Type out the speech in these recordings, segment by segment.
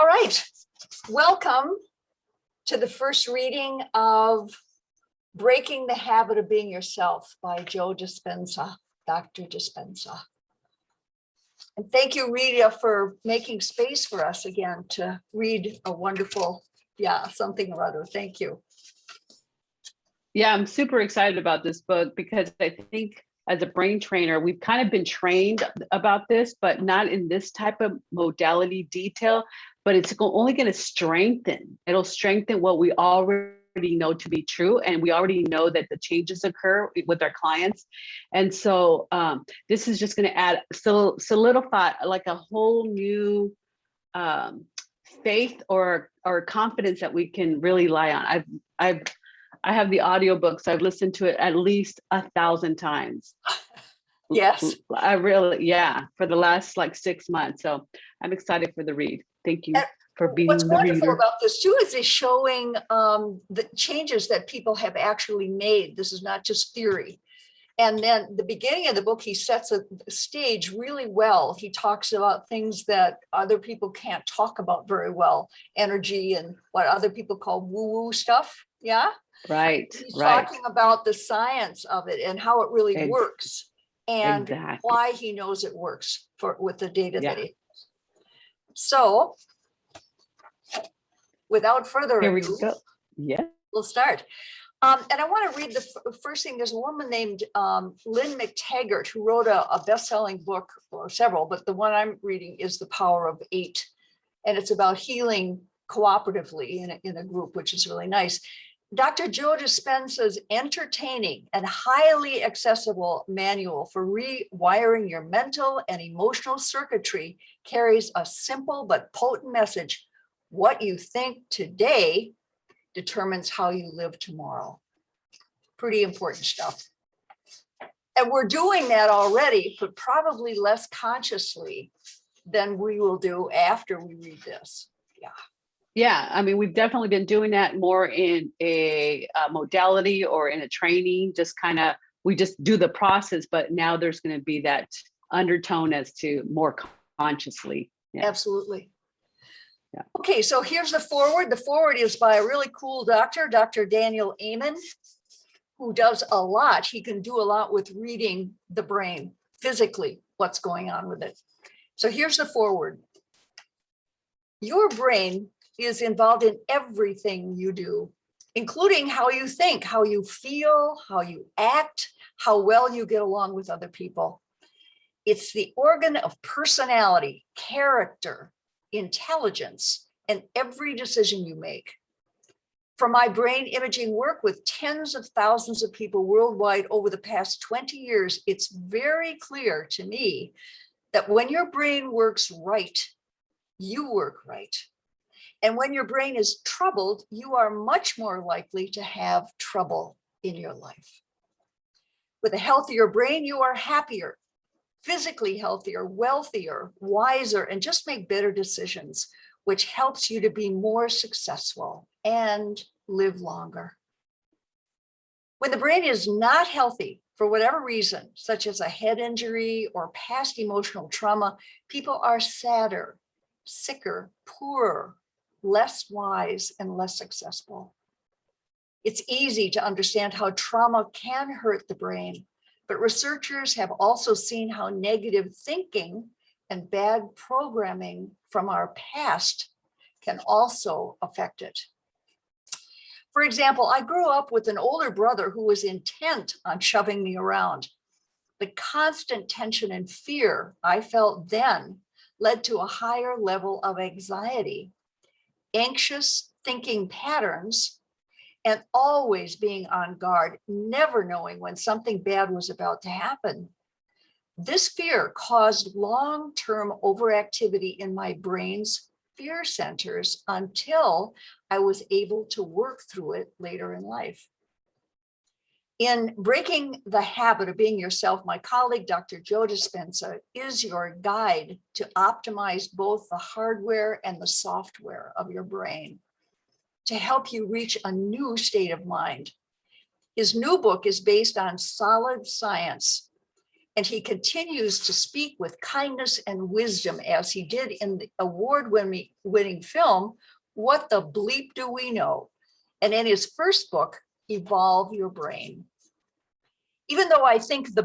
All right, welcome to the first reading of Breaking the Habit of Being Yourself by Joe Dispenza, Dr. Dispenza. And thank you, Rita, for making space for us again to read a wonderful, something or other. Thank you. Yeah, I'm super excited about this book because I think as a brain trainer, we've kind of been trained about this, but not in this type of modality detail, but it's only going to strengthen. It'll strengthen what we already know to be true. And we already know that the changes occur with our clients. And so this is just going to add, solidify like a whole new faith or confidence that we can really rely on. I have the audiobooks. I've listened to it at least 1,000 times. Yes. I really, for the last like 6 months. So I'm excited for the read. Thank you for being the reader. What's wonderful about this too is it's showing the changes that people have actually made. This is not just theory. And then the beginning of the book, he sets a stage really well. He talks about things that other people can't talk about very well, energy and what other people call woo-woo stuff. Yeah. Right. He's talking about the science of it and how it really works and why he knows it works with the data that he has. So without further ado, here we go. Yeah, we'll start. And I want to read the first thing. There's a woman named Lynn McTaggart who wrote a best-selling book, or several, but the one I'm reading is The Power of 8. And it's about healing cooperatively in a group, which is really nice. Dr. Joe Dispenza's entertaining and highly accessible manual for rewiring your mental and emotional circuitry carries a simple but potent message. What you think today determines how you live tomorrow. Pretty important stuff. And we're doing that already, but probably less consciously than we will do after we read this. Yeah, I mean, we've definitely been doing that more in a modality or in a training, we just do the process, but now there's going to be that undertone as to more consciously. Yeah. Absolutely. Yeah. Okay, so here's the foreword. The foreword is by a really cool doctor, Dr. Daniel Amen, who does a lot. He can do a lot with reading the brain physically, what's going on with it. So here's the foreword. Your brain is involved in everything you do, including how you think, how you feel, how you act, how well you get along with other people. It's the organ of personality, character, intelligence, and every decision you make. From my brain imaging work with tens of thousands of people worldwide over the past 20 years, it's very clear to me that when your brain works right, you work right. And when your brain is troubled, you are much more likely to have trouble in your life. With a healthier brain, you are happier, physically healthier, wealthier, wiser, and just make better decisions, which helps you to be more successful and live longer. When the brain is not healthy for whatever reason, such as a head injury or past emotional trauma, people are sadder, sicker, poorer, less wise, and less successful. It's easy to understand how trauma can hurt the brain, but researchers have also seen how negative thinking and bad programming from our past can also affect it. For example, I grew up with an older brother who was intent on shoving me around. The constant tension and fear I felt then led to a higher level of anxiety, anxious thinking patterns, and always being on guard, never knowing when something bad was about to happen. This fear caused long-term overactivity in my brain's fear centers until I was able to work through it later in life. In Breaking the Habit of Being Yourself, my colleague, Dr. Joe Dispenza, is your guide to optimize both the hardware and the software of your brain to help you reach a new state of mind. His new book is based on solid science And he continues to speak with kindness and wisdom, as he did in the award-winning film, What the Bleep Do We Know? And in his first book, Evolve Your Brain. Even though I think of the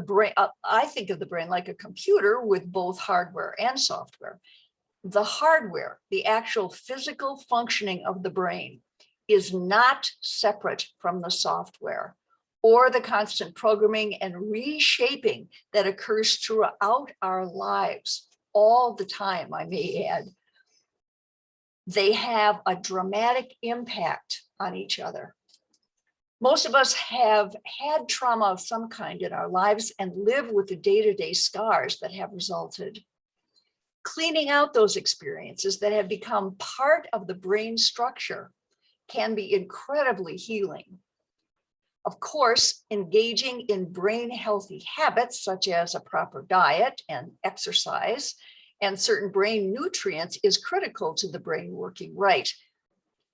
brain like a computer with both hardware and software, the hardware, the actual physical functioning of the brain, is not separate from the software or the constant programming and reshaping that occurs throughout our lives all the time, I may add. They have a dramatic impact on each other. Most of us have had trauma of some kind in our lives and live with the day-to-day scars that have resulted. Cleaning out those experiences that have become part of the brain structure can be incredibly healing. Of course, engaging in brain healthy habits, such as a proper diet and exercise, and certain brain nutrients is critical to the brain working right.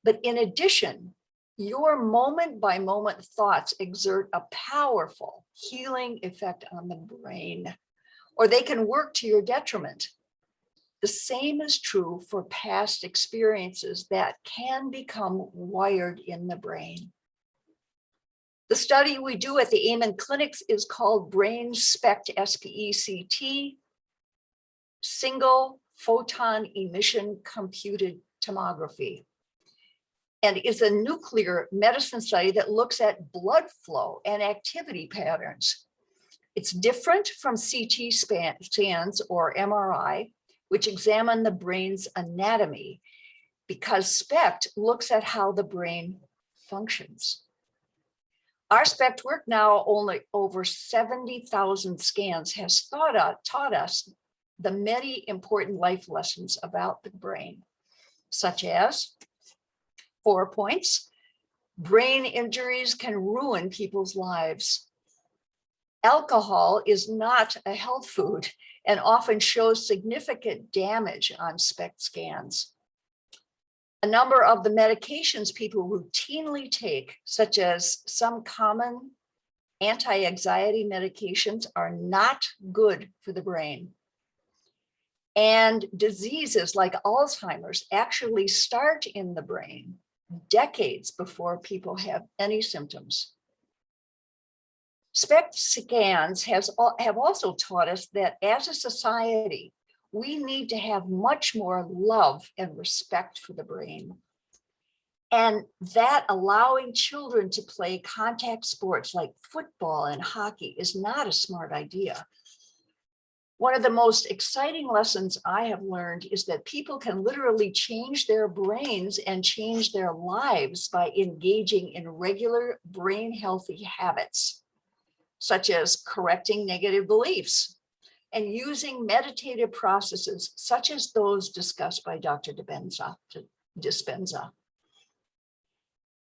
But in addition, your moment by moment thoughts exert a powerful healing effect on the brain, or they can work to your detriment. The same is true for past experiences that can become wired in the brain. The study we do at the Amen clinics is called Brain SPECT, SPECT, Single Photon Emission Computed Tomography, and is a nuclear medicine study that looks at blood flow and activity patterns. It's different from CT scans or MRI, which examine the brain's anatomy, because SPECT looks at how the brain functions. Our SPECT work, now only over 70,000 scans, has taught us the many important life lessons about the brain, such as 4 points. Brain injuries can ruin people's lives. Alcohol is not a health food and often shows significant damage on SPECT scans. A number of the medications people routinely take, such as some common anti-anxiety medications, are not good for the brain. And diseases like Alzheimer's actually start in the brain decades before people have any symptoms. SPECT scans have also taught us that as a society, we need to have much more love and respect for the brain. And that allowing children to play contact sports like football and hockey is not a smart idea. One of the most exciting lessons I have learned is that people can literally change their brains and change their lives by engaging in regular brain healthy habits, such as correcting negative beliefs and using meditative processes such as those discussed by Dr. Dispenza.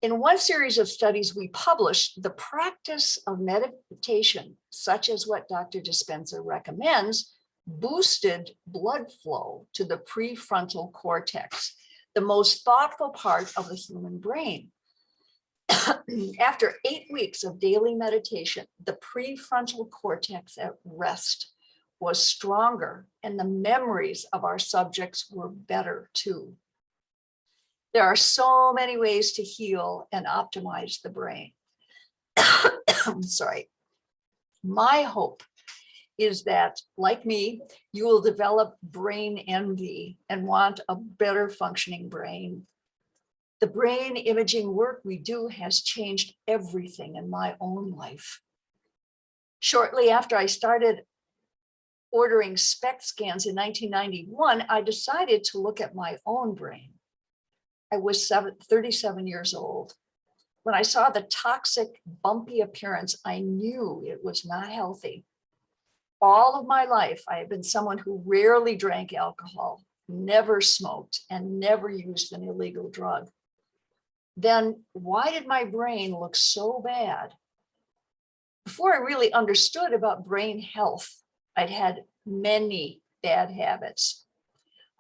In one series of studies we published, the practice of meditation, such as what Dr. Dispenza recommends, boosted blood flow to the prefrontal cortex, the most thoughtful part of the human brain. After 8 weeks of daily meditation, the prefrontal cortex at rest was stronger, and the memories of our subjects were better too. There are so many ways to heal and optimize the brain. Sorry. My hope is that, like me, you will develop brain envy and want a better functioning brain. The brain imaging work we do has changed everything in my own life. Shortly after I started ordering SPECT scans in 1991, I decided to look at my own brain. I was 37 years old. When I saw the toxic, bumpy appearance, I knew it was not healthy. All of my life, I have been someone who rarely drank alcohol, never smoked, and never used an illegal drug. Then why did my brain look so bad? Before I really understood about brain health, I'd had many bad habits.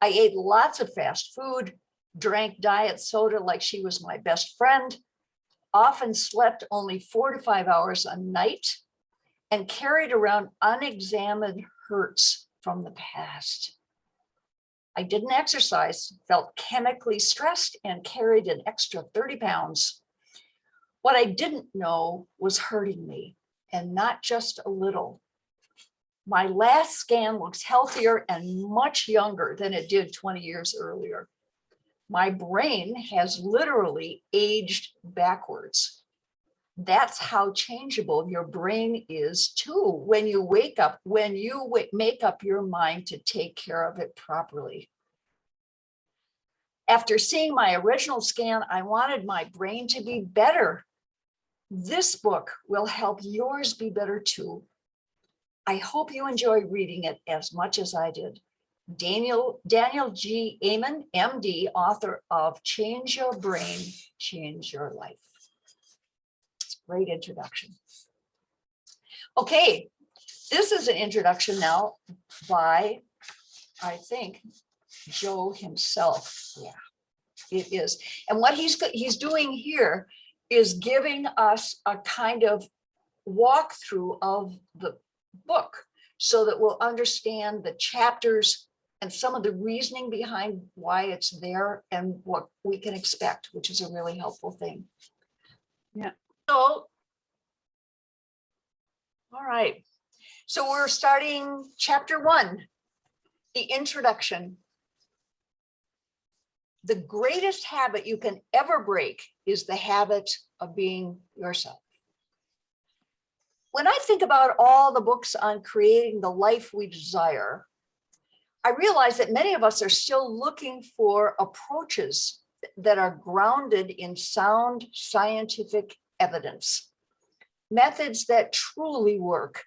I ate lots of fast food, drank diet soda like she was my best friend, often slept only 4 to 5 hours a night, and carried around unexamined hurts from the past. I didn't exercise, felt chemically stressed, and carried an extra 30 pounds. What I didn't know was hurting me, and not just a little. My last scan looks healthier and much younger than it did 20 years earlier. My brain has literally aged backwards. That's how changeable your brain is too when you wake up, when you make up your mind to take care of it properly. After seeing my original scan, I wanted my brain to be better. This book will help yours be better too. I hope you enjoy reading it as much as I did. Daniel G. Amen, MD, author of Change Your Brain, Change Your Life. Great introduction. Okay, this is an introduction now by, I think, Joe himself. Yeah, it is. And what he's doing here is giving us a kind of walkthrough of the book so that we'll understand the chapters and some of the reasoning behind why it's there and what we can expect, which is a really helpful thing. Yeah. So, all right. So we're starting chapter 1, the introduction. The greatest habit you can ever break is the habit of being yourself. When I think about all the books on creating the life we desire, I realize that many of us are still looking for approaches that are grounded in sound scientific evidence, methods that truly work.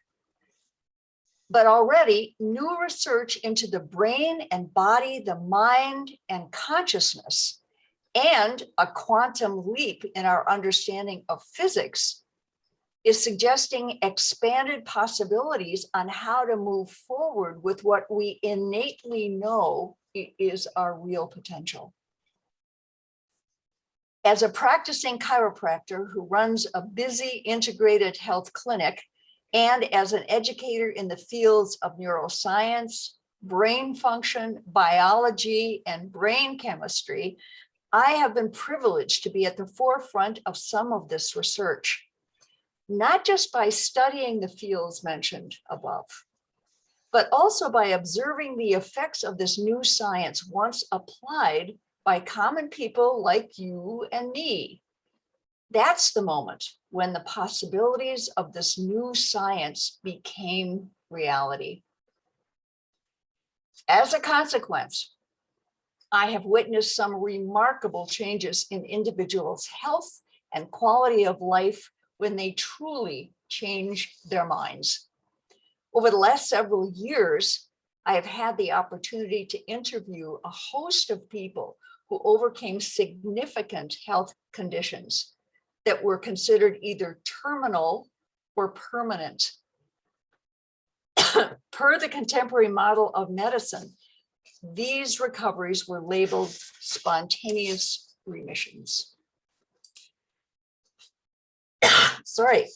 But already, new research into the brain and body, the mind and consciousness, and a quantum leap in our understanding of physics is suggesting expanded possibilities on how to move forward with what we innately know is our real potential. As a practicing chiropractor who runs a busy integrated health clinic, and as an educator in the fields of neuroscience, brain function, biology, and brain chemistry, I have been privileged to be at the forefront of some of this research, not just by studying the fields mentioned above, but also by observing the effects of this new science once applied by common people like you and me. That's the moment when the possibilities of this new science became reality. As a consequence, I have witnessed some remarkable changes in individuals' health and quality of life when they truly change their minds. Over the last several years, I have had the opportunity to interview a host of people who overcame significant health conditions that were considered either terminal or permanent. Per the contemporary model of medicine, these recoveries were labeled spontaneous remissions. Sorry.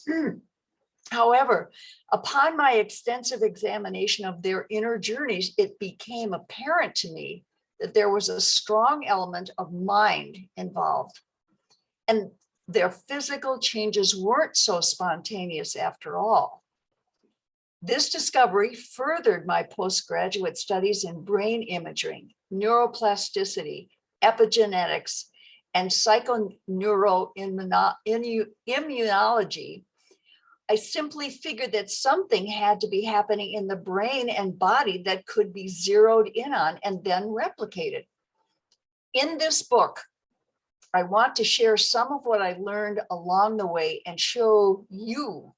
However, upon my extensive examination of their inner journeys, it became apparent to me that there was a strong element of mind involved, and their physical changes weren't so spontaneous after all. This discovery furthered my postgraduate studies in brain imaging, neuroplasticity, epigenetics, and psychoneuroimmunology. I simply figured that something had to be happening in the brain and body that could be zeroed in on and then replicated. In this book, I want to share some of what I learned along the way and show you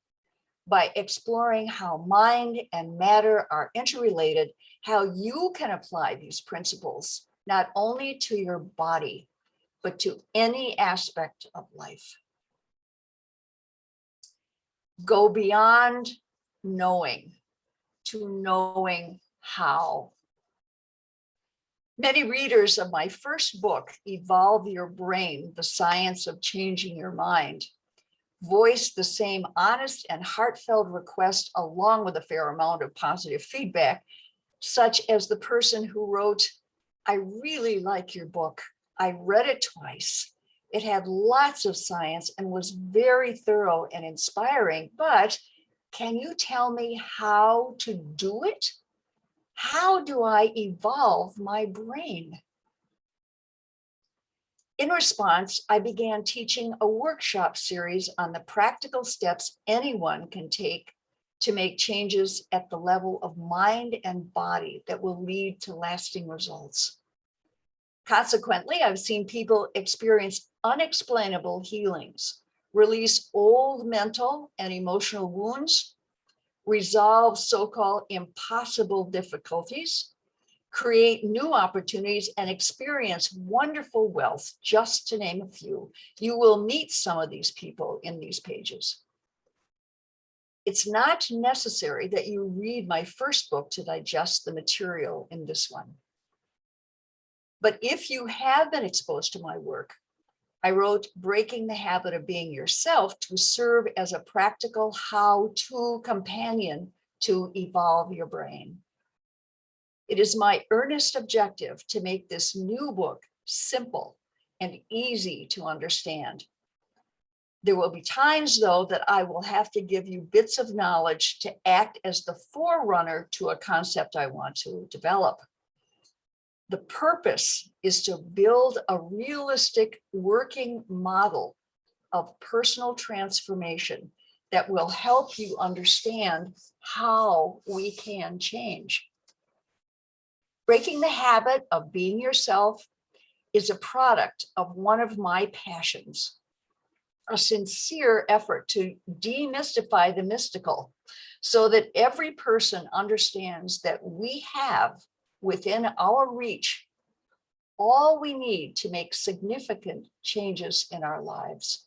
by exploring how mind and matter are interrelated, how you can apply these principles not only to your body, but to any aspect of life. Go beyond knowing to knowing how. Many readers of my first book, Evolve Your Brain, The Science of Changing Your Mind, voice the same honest and heartfelt request along with a fair amount of positive feedback, such as the person who wrote, "I really like your book. I read it twice. It had lots of science and was very thorough and inspiring, but can you tell me how to do it? How do I evolve my brain?" In response, I began teaching a workshop series on the practical steps anyone can take to make changes at the level of mind and body that will lead to lasting results. Consequently, I've seen people experience unexplainable healings, release old mental and emotional wounds, resolve so-called impossible difficulties, create new opportunities, and experience wonderful wealth, just to name a few. You will meet some of these people in these pages. It's not necessary that you read my first book to digest the material in this one. But if you have been exposed to my work, I wrote Breaking the Habit of Being Yourself to serve as a practical how-to companion to evolve your brain. It is my earnest objective to make this new book simple and easy to understand. There will be times, though, that I will have to give you bits of knowledge to act as the forerunner to a concept I want to develop. The purpose is to build a realistic working model of personal transformation that will help you understand how we can change. Breaking the Habit of Being Yourself is a product of one of my passions, a sincere effort to demystify the mystical so that every person understands that we have within our reach all we need to make significant changes in our lives.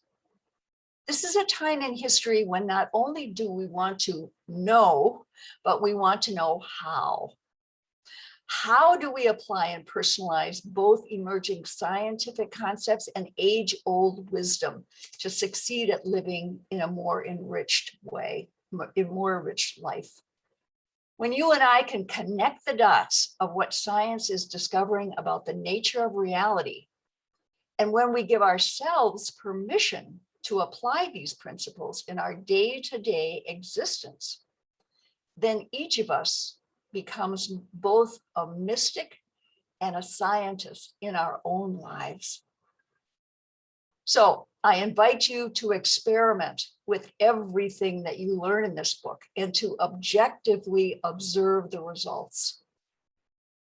This is a time in history when not only do we want to know, but we want to know how. How do we apply and personalize both emerging scientific concepts and age-old wisdom to succeed at living in a more enriched way, in more enriched life? When you and I can connect the dots of what science is discovering about the nature of reality, and when we give ourselves permission to apply these principles in our day-to-day existence, then each of us becomes both a mystic and a scientist in our own lives. So I invite you to experiment with everything that you learn in this book and to objectively observe the results.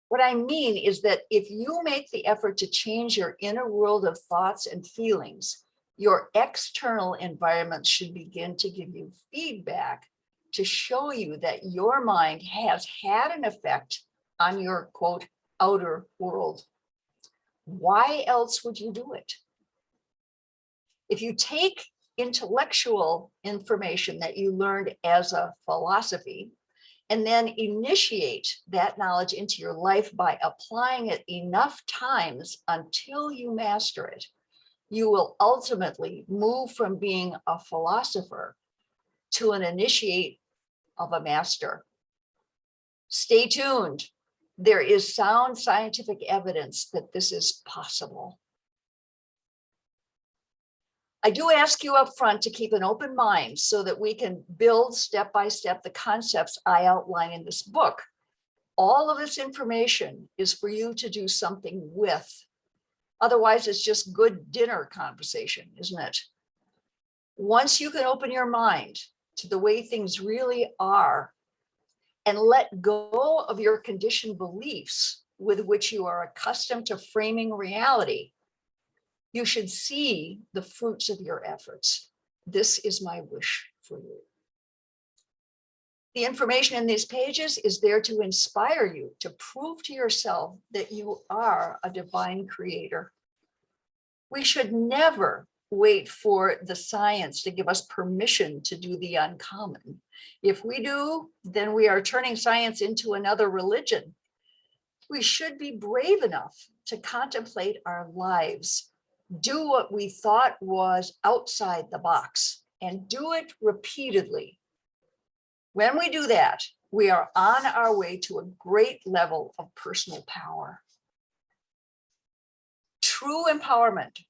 What I mean is that if you make the effort to change your inner world of thoughts and feelings, your external environment should begin to give you feedback to show you that your mind has had an effect on your, quote, outer world. Why else would you do it? If you take intellectual information that you learned as a philosophy and then initiate that knowledge into your life by applying it enough times until you master it, you will ultimately move from being a philosopher to an initiate of a master. Stay tuned. There is sound scientific evidence that this is possible. I do ask you up front to keep an open mind so that we can build step by step the concepts I outline in this book. All of this information is for you to do something with. Otherwise, it's just good dinner conversation, isn't it? Once you can open your mind to the way things really are and let go of your conditioned beliefs with which you are accustomed to framing reality, you should see the fruits of your efforts. This is my wish for you. The information in these pages is there to inspire you to prove to yourself that you are a divine creator. We should never wait for the science to give us permission to do the uncommon. If we do, then we are turning science into another religion. We should be brave enough to contemplate our lives, do what we thought was outside the box, and do it repeatedly. When we do that, we are on our way to a great level of personal power. True empowerment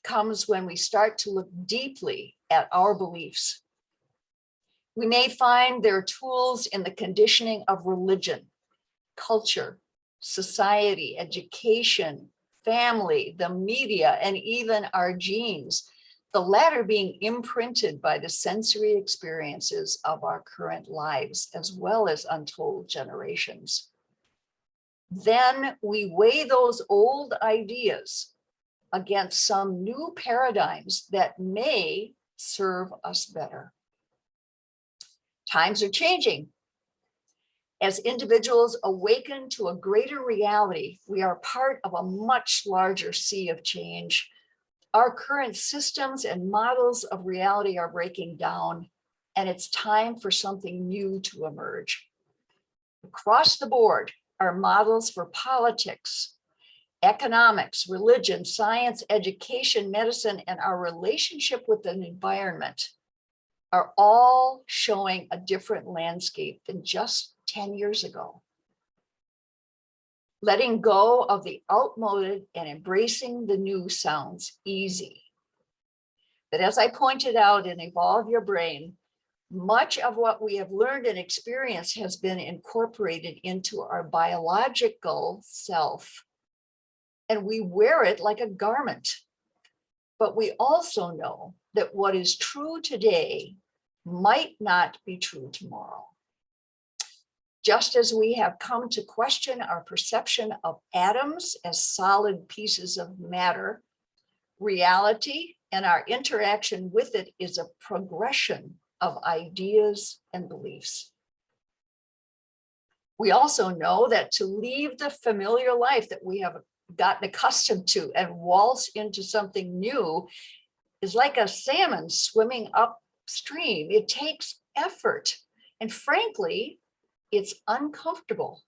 comes when we start to look deeply at our beliefs. We may find there are tools in the conditioning of religion, culture, society, education, family, the media, and even our genes, the latter being imprinted by the sensory experiences of our current lives, as well as untold generations. Then we weigh those old ideas against some new paradigms that may serve us better. Times are changing. As individuals awaken to a greater reality, we are part of a much larger sea of change. Our current systems and models of reality are breaking down, and it's time for something new to emerge. Across the board, our models for politics, economics, religion, science, education, medicine, and our relationship with the environment are all showing a different landscape than just 10 years ago. Letting go of the outmoded and embracing the new sounds easy. But as I pointed out in Evolve Your Brain, much of what we have learned and experienced has been incorporated into our biological self, and we wear it like a garment. But we also know that what is true today might not be true tomorrow. Just as we have come to question our perception of atoms as solid pieces of matter, reality and our interaction with it is a progression of ideas and beliefs. We also know that to leave the familiar life that we have gotten accustomed to and waltz into something new is like a salmon swimming upstream. It takes effort, and frankly, it's uncomfortable.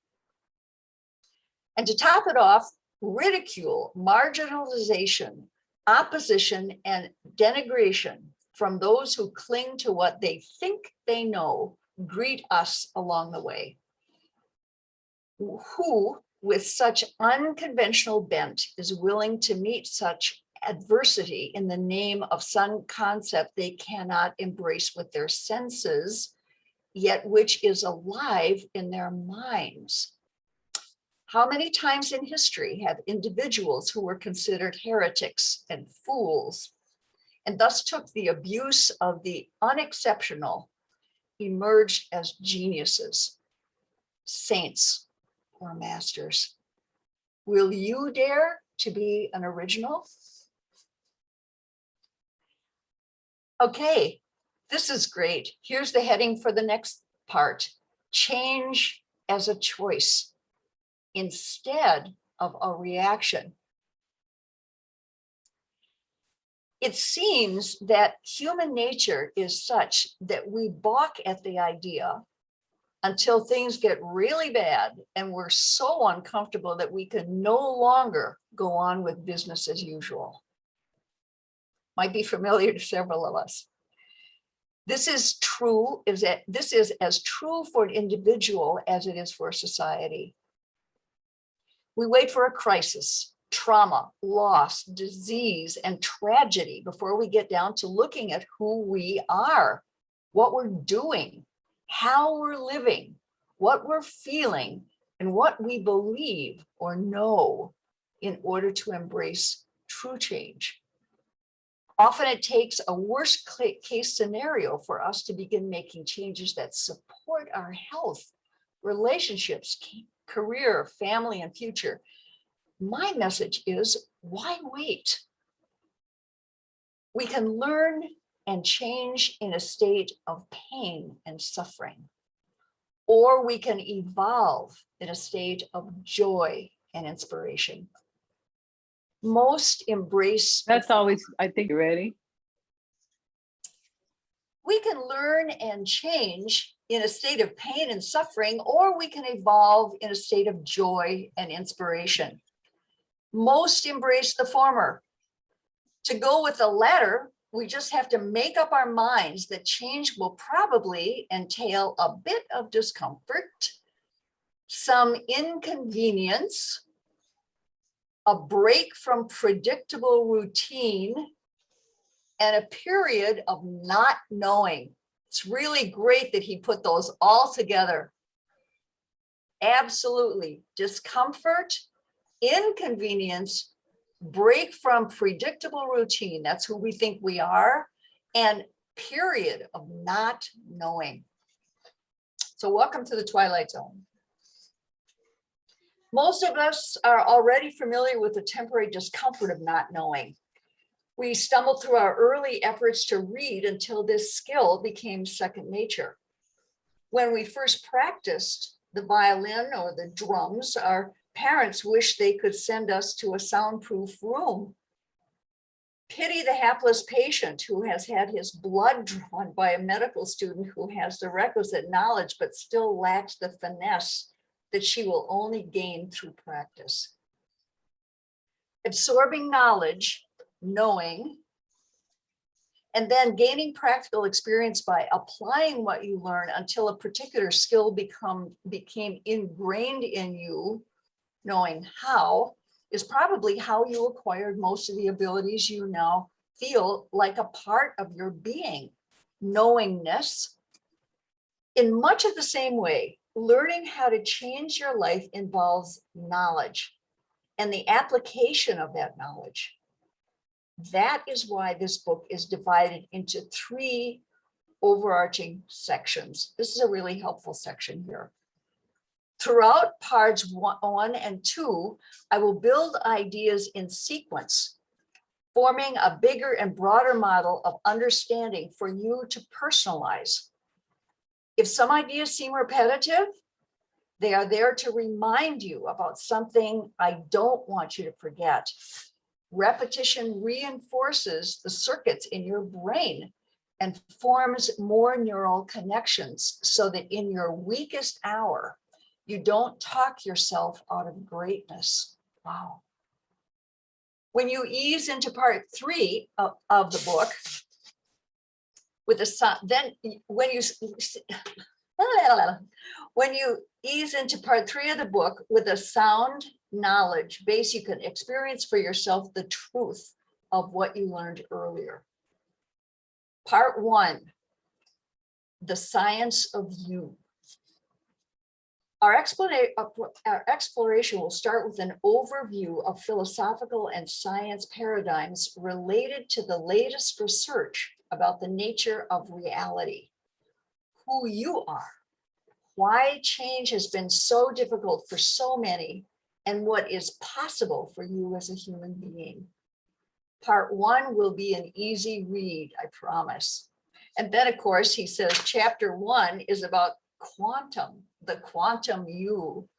And to top it off, ridicule, marginalization, opposition, and denigration from those who cling to what they think they know greet us along the way. Who, with such unconventional bent, is willing to meet such adversity in the name of some concept they cannot embrace with their senses, yet which is alive in their minds? How many times in history have individuals who were considered heretics and fools, and thus took the abuse of the unexceptional, emerged as geniuses, saints, or masters? Will you dare to be an original? Okay, this is great. Here's the heading for the next part: change as a choice instead of a reaction. It seems that human nature is such that we balk at the idea until things get really bad and we're so uncomfortable that we can no longer go on with business as usual. Might be familiar to several of us. This is as true for an individual as it is for society. We wait for a crisis, trauma, loss, disease, and tragedy before we get down to looking at who we are, what we're doing, how we're living, what we're feeling, and what we believe or know in order to embrace true change. Often it takes a worst case scenario for us to begin making changes that support our health, relationships, career, family, and future. My message is, why wait? We can learn and change in a state of pain and suffering, or we can evolve in a state of joy and inspiration. Most embrace. That's always, I think, you ready? We can learn and change in a state of pain and suffering, or we can evolve in a state of joy and inspiration. Most embrace the former. To go with the latter we just have to make up our minds that change will probably entail a bit of discomfort, some inconvenience, a break from predictable routine, and a period of not knowing. It's really great that he put those all together. Absolutely. Discomfort, inconvenience, break from predictable routine. That's who we think we are. And period of not knowing. So welcome to the Twilight Zone. Most of us are already familiar with the temporary discomfort of not knowing. We stumbled through our early efforts to read until this skill became second nature. When we first practiced the violin or the drums, our parents wished they could send us to a soundproof room. Pity the hapless patient who has had his blood drawn by a medical student who has the requisite knowledge but still lacks the finesse that she will only gain through practice. Absorbing knowledge, knowing, and then gaining practical experience by applying what you learn until a particular skill became ingrained in you, knowing how, is probably how you acquired most of the abilities you now feel like a part of your being. Knowingness. In much of the same way, learning how to change your life involves knowledge and the application of that knowledge. That is why this book is divided into 3 overarching sections. This is a really helpful section here. Throughout parts 1 and 2, I will build ideas in sequence, forming a bigger and broader model of understanding for you to personalize. If some ideas seem repetitive, they are there to remind you about something I don't want you to forget. Repetition reinforces the circuits in your brain and forms more neural connections so that in your weakest hour, you don't talk yourself out of greatness. Wow. When you ease into part 3 of the book, with the then when you ease into part 3 of the book with a sound knowledge base, you can experience for yourself the truth of what you learned earlier. Part 1, the science of you. Our exploration will start with an overview of philosophical and science paradigms related to the latest research about the nature of reality, who you are, why change has been so difficult for so many, and what is possible for you as a human being. Part 1 will be an easy read, I promise. And then, of course, he says chapter 1 is about quantum, the quantum you.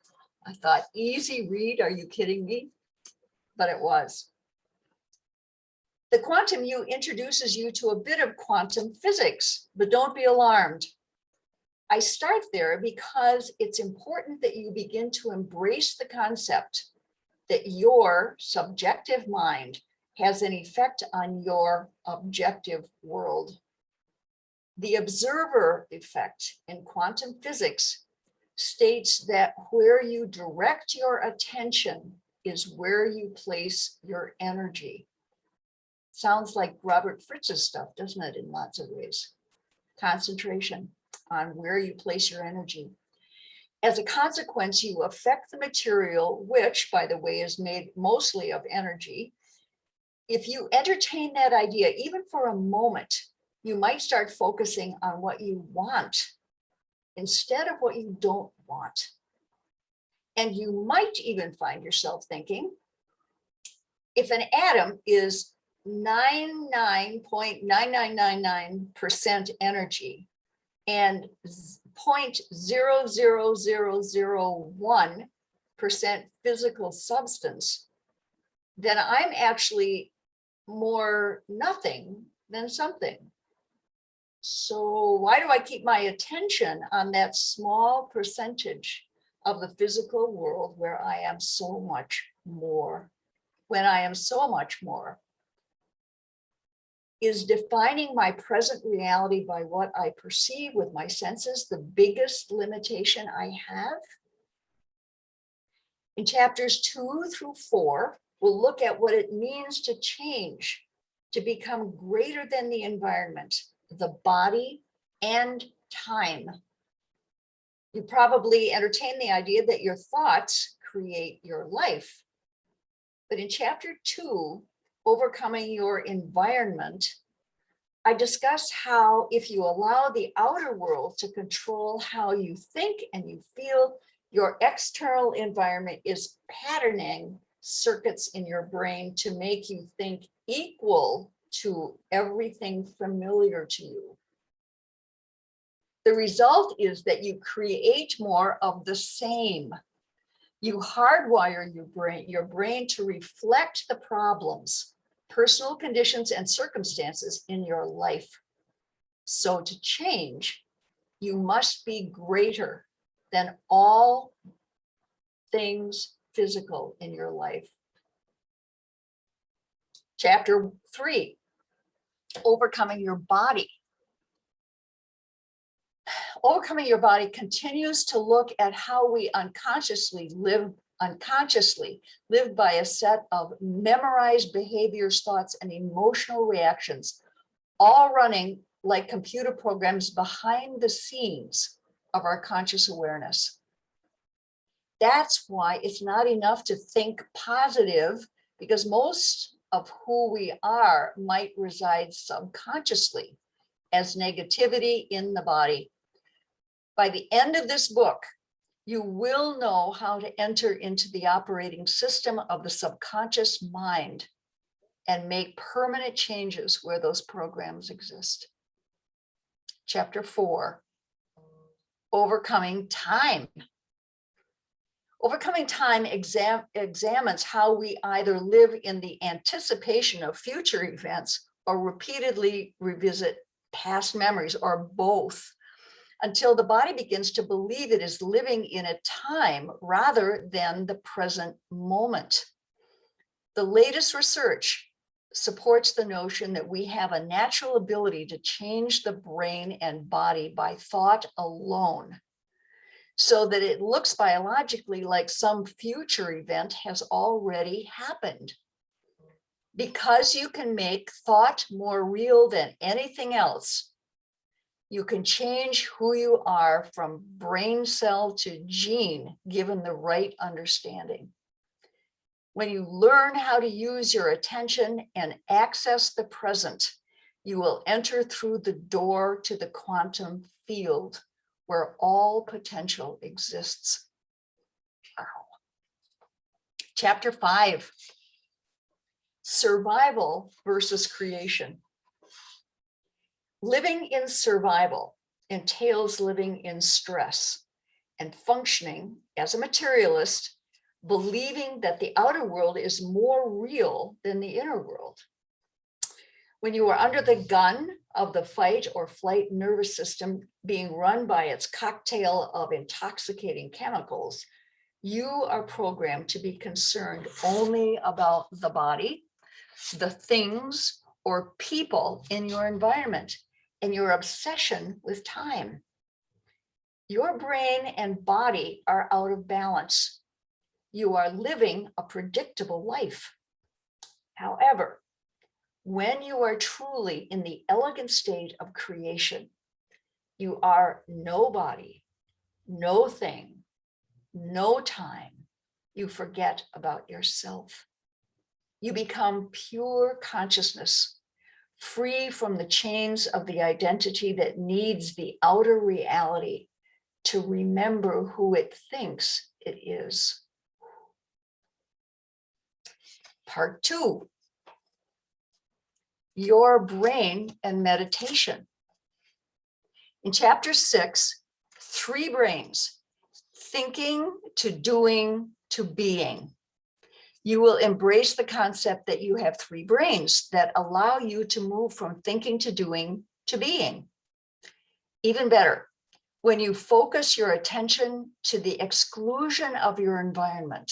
I thought, easy read, are you kidding me? But it was. The quantum you introduces you to a bit of quantum physics, but don't be alarmed. I start there because it's important that you begin to embrace the concept that your subjective mind has an effect on your objective world. The observer effect in quantum physics states that where you direct your attention is where you place your energy. Sounds like Robert Fritz's stuff, doesn't it, in lots of ways? Concentration on where you place your energy. As a consequence, you affect the material, which, by the way, is made mostly of energy. If you entertain that idea, even for a moment, you might start focusing on what you want instead of what you don't want. And you might even find yourself thinking, if an atom is 99.9999% energy and 0.00001% physical substance, then I'm actually more nothing than something. So why do I keep my attention on that small percentage of the physical world where I am so much more, when I am so much more? Is defining my present reality by what I perceive with my senses the biggest limitation I have? In chapters 2 through 4, we'll look at what it means to change, to become greater than the environment, the body, and time. You probably entertain the idea that your thoughts create your life. But in chapter 2, Overcoming Your Environment, I discuss how if you allow the outer world to control how you think and you feel, your external environment is patterning circuits in your brain to make you think equal to everything familiar to you. The result is that you create more of the same. You hardwire your brain to reflect the problems, personal conditions, and circumstances in your life. So to change, you must be greater than all things physical in your life. Chapter 3, Overcoming Your Body. Overcoming Your Body continues to look at how we unconsciously live by a set of memorized behaviors, thoughts, and emotional reactions, all running like computer programs behind the scenes of our conscious awareness. That's why it's not enough to think positive, because most of who we are might reside subconsciously as negativity in the body. By the end of this book, you will know how to enter into the operating system of the subconscious mind and make permanent changes where those programs exist. Chapter 4, Overcoming Time. Overcoming Time examines how we either live in the anticipation of future events or repeatedly revisit past memories, or both, until the body begins to believe it is living in a time rather than the present moment. The latest research supports the notion that we have a natural ability to change the brain and body by thought alone, so that it looks biologically like some future event has already happened. Because you can make thought more real than anything else, you can change who you are from brain cell to gene, given the right understanding. When you learn how to use your attention and access the present, you will enter through the door to the quantum field where all potential exists. Wow. Chapter 5, Survival versus Creation. Living in survival entails living in stress and functioning as a materialist, believing that the outer world is more real than the inner world. When you are under the gun of the fight or flight nervous system being run by its cocktail of intoxicating chemicals, you are programmed to be concerned only about the body, the things or people in your environment, and your obsession with time. Your brain and body are out of balance. You are living a predictable life. However, when you are truly in the elegant state of creation, you are no body, no thing, no time. You forget about yourself. You become pure consciousness, free from the chains of the identity that needs the outer reality to remember who it thinks it is. Part 2, Your Brain and Meditation. In chapter 6, 3 brains, thinking to doing to being. You will embrace the concept that you have 3 brains that allow you to move from thinking to doing to being. Even better, when you focus your attention to the exclusion of your environment,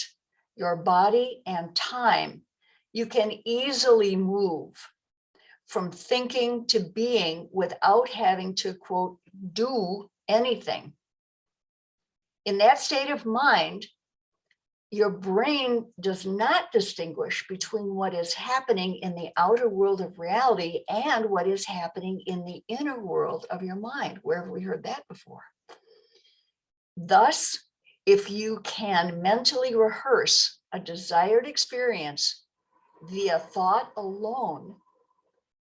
your body and time, you can easily move from thinking to being without having to, quote, do anything. In that state of mind, your brain does not distinguish between what is happening in the outer world of reality and what is happening in the inner world of your mind. Where have we heard that before? Thus, if you can mentally rehearse a desired experience via thought alone,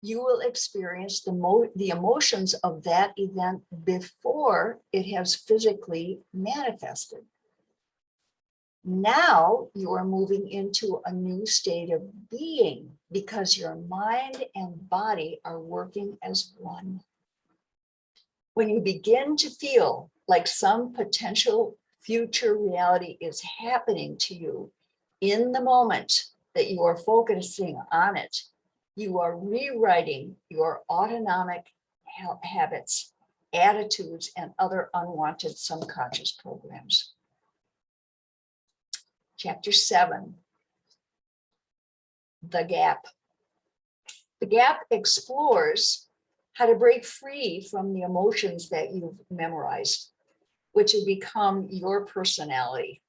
you will experience the emotions of that event before it has physically manifested. Now you are moving into a new state of being because your mind and body are working as one. When you begin to feel like some potential future reality is happening to you in the moment that you are focusing on it, you are rewriting your autonomic habits, attitudes, and other unwanted subconscious programs. Chapter 7, The Gap. The Gap explores how to break free from the emotions that you've memorized, which have become your personality,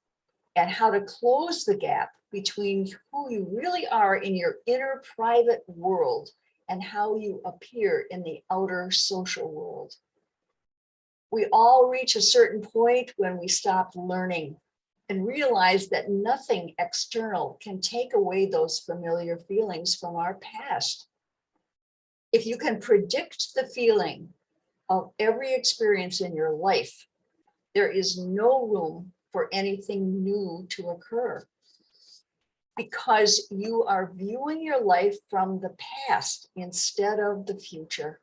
and how to close the gap between who you really are in your inner private world and how you appear in the outer social world. We all reach a certain point when we stop learning and realize that nothing external can take away those familiar feelings from our past. If you can predict the feeling of every experience in your life, there is no room for anything new to occur because you are viewing your life from the past instead of the future.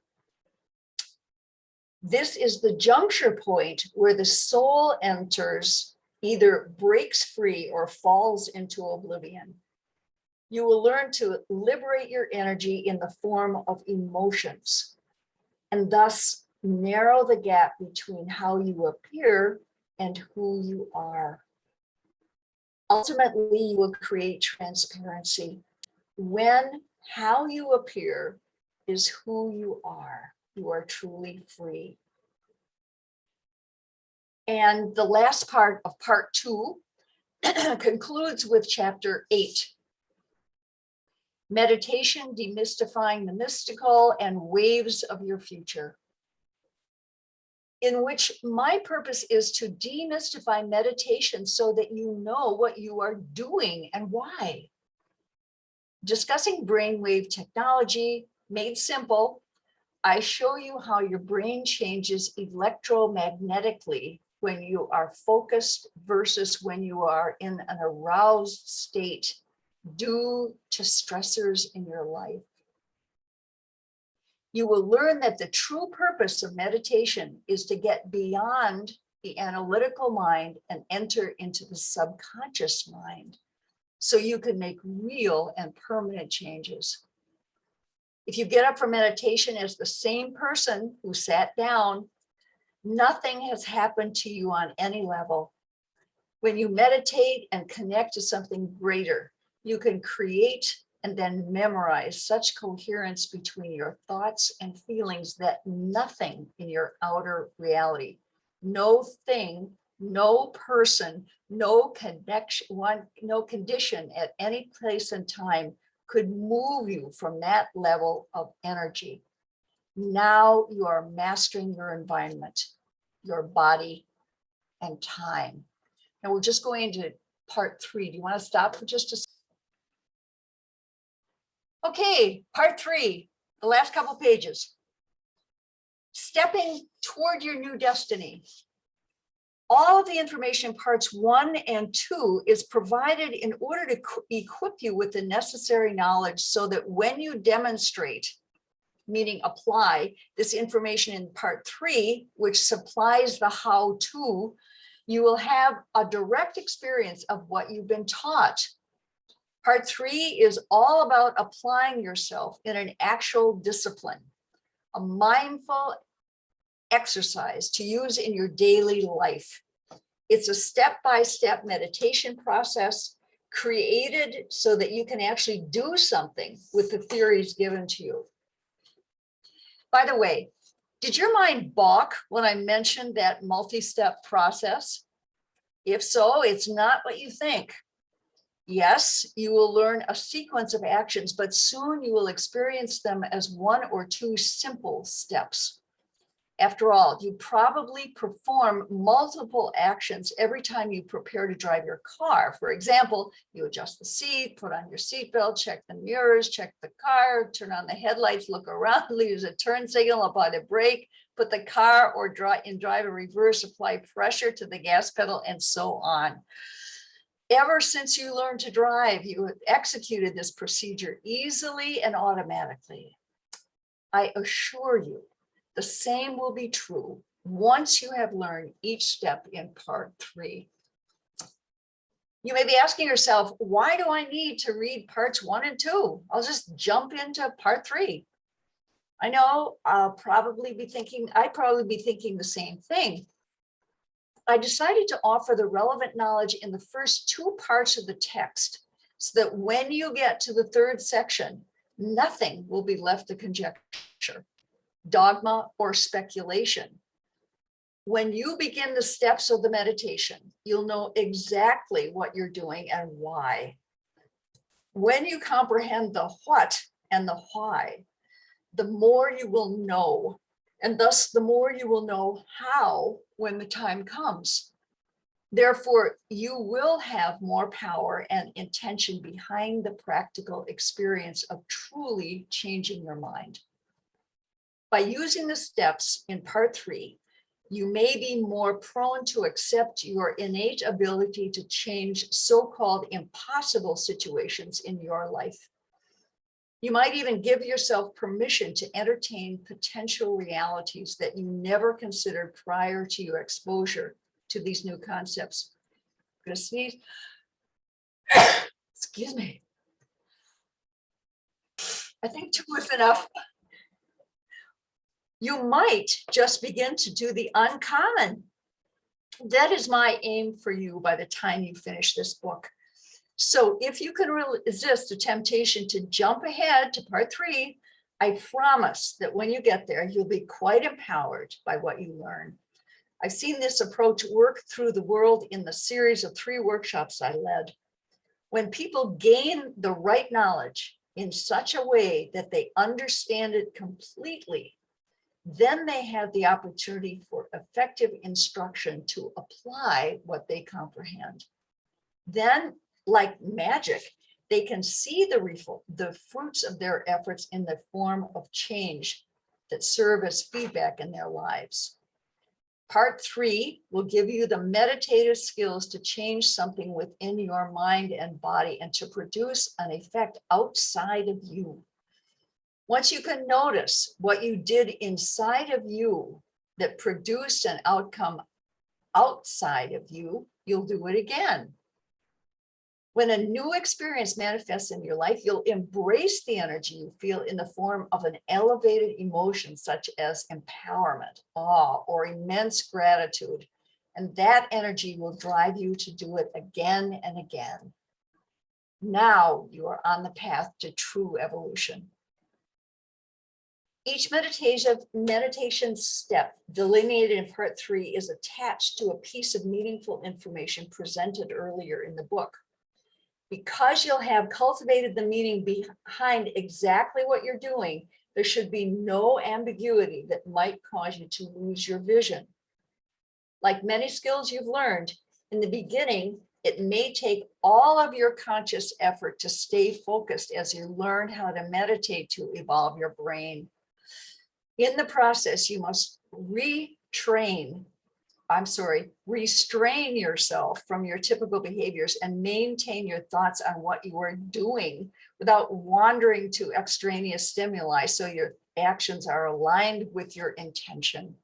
This is the juncture point where the soul enters, either breaks free or falls into oblivion. You will learn to liberate your energy in the form of emotions and thus narrow the gap between how you appear and who you are. Ultimately, you will create transparency when how you appear is who you are. You are truly free. And the last part of part 2 concludes with chapter 8. Meditation, demystifying the mystical and waves of your future, in which my purpose is to demystify meditation so that you know what you are doing and why. Discussing brainwave technology made simple, I show you how your brain changes electromagnetically when you are focused versus when you are in an aroused state due to stressors in your life. You will learn that the true purpose of meditation is to get beyond the analytical mind and enter into the subconscious mind so you can make real and permanent changes. If you get up from meditation as the same person who sat down, nothing has happened to you on any level. When you meditate and connect to something greater, you can create and then memorize such coherence between your thoughts and feelings that nothing in your outer reality, no thing, no person, no condition at any place and time could move you from that level of energy. Now you are mastering your environment, your body, and time. Now we're just going into part 3. Do you want to stop for just a second? Okay, part 3, the last couple pages. Stepping toward your new destiny. All of the information in parts 1 and 2 is provided in order to equip you with the necessary knowledge so that when you demonstrate, meaning apply this information in part 3, which supplies the how-to, you will have a direct experience of what you've been taught. Part 3 is all about applying yourself in an actual discipline, a mindful exercise to use in your daily life. It's a step-by-step meditation process created so that you can actually do something with the theories given to you. By the way, did your mind balk when I mentioned that multi-step process? If so, it's not what you think. Yes, you will learn a sequence of actions, but soon you will experience them as one or two simple steps. After all, you probably perform multiple actions every time you prepare to drive your car. For example, you adjust the seat, put on your seatbelt, check the mirrors, check the car, turn on the headlights, look around, use a turn signal, apply the brake, put the car or drive in reverse, apply pressure to the gas pedal, and so on. Ever since you learned to drive, you have executed this procedure easily and automatically. I assure you, the same will be true once you have learned each step in part 3. You may be asking yourself, why do I need to read parts 1 and 2? I'll just jump into part 3. I know I'd probably be thinking the same thing. I decided to offer the relevant knowledge in the first 2 parts of the text so that when you get to the 3rd section, nothing will be left to conjecture, dogma, or speculation. When you begin the steps of the meditation, you'll know exactly what you're doing and why. When you comprehend the what and the why, the more you will know, and thus the more you will know how when the time comes. Therefore, you will have more power and intention behind the practical experience of truly changing your mind. By using the steps in part 3, you may be more prone to accept your innate ability to change so-called impossible situations in your life. You might even give yourself permission to entertain potential realities that you never considered prior to your exposure to these new concepts. I'm gonna sneeze. Excuse me. I think 2 is enough. You might just begin to do the uncommon. That is my aim for you by the time you finish this book. So if you can resist the temptation to jump ahead to part 3, I promise that when you get there, you'll be quite empowered by what you learn. I've seen this approach work through the world in the series of 3 workshops I led. When people gain the right knowledge in such a way that they understand it completely, then they have the opportunity for effective instruction to apply what they comprehend. Then, like magic, they can see the fruits of their efforts in the form of change that serve as feedback in their lives. Part 3 will give you the meditative skills to change something within your mind and body and to produce an effect outside of you. Once you can notice what you did inside of you that produced an outcome outside of you, you'll do it again. When a new experience manifests in your life, you'll embrace the energy you feel in the form of an elevated emotion, such as empowerment, awe, or immense gratitude. And that energy will drive you to do it again and again. Now you are on the path to true evolution. Each meditation step delineated in part 3 is attached to a piece of meaningful information presented earlier in the book. Because you'll have cultivated the meaning behind exactly what you're doing, there should be no ambiguity that might cause you to lose your vision. Like many skills you've learned, in the beginning, it may take all of your conscious effort to stay focused as you learn how to meditate to evolve your brain. In the process, you must restrain yourself from your typical behaviors and maintain your thoughts on what you are doing without wandering to extraneous stimuli so your actions are aligned with your intention.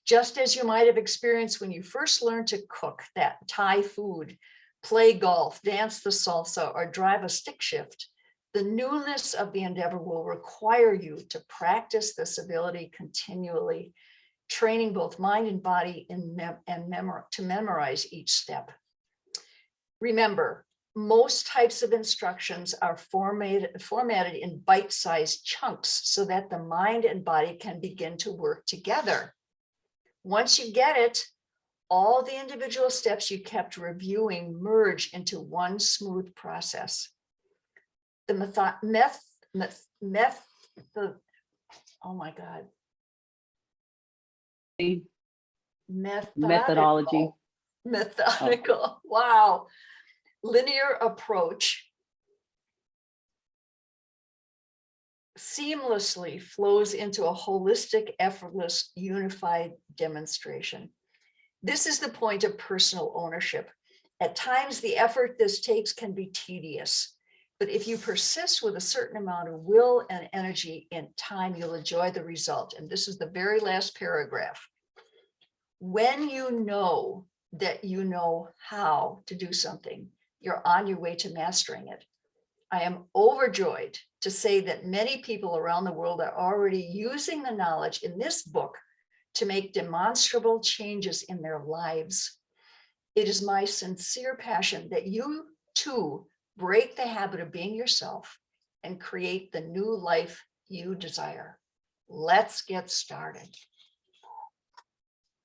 Just as you might have experienced when you first learned to cook that Thai food, play golf, dance the salsa, or drive a stick shift, the newness of the endeavor will require you to practice this ability continually, training both mind and body to memorize each step. Remember, most types of instructions are formatted in bite-sized chunks so that the mind and body can begin to work together. Once you get it, all the individual steps you kept reviewing merge into one smooth process. The oh my God. Methodology. Methodical, wow. Linear approach seamlessly flows into a holistic, effortless, unified demonstration. This is the point of personal ownership. At times, the effort this takes can be tedious, but if you persist with a certain amount of will and energy in time, you'll enjoy the result. And this is the very last paragraph. When you know that you know how to do something, you're on your way to mastering it. I am overjoyed to say that many people around the world are already using the knowledge in this book to make demonstrable changes in their lives. It is my sincere passion that you too break the habit of being yourself and create the new life you desire. Let's get started.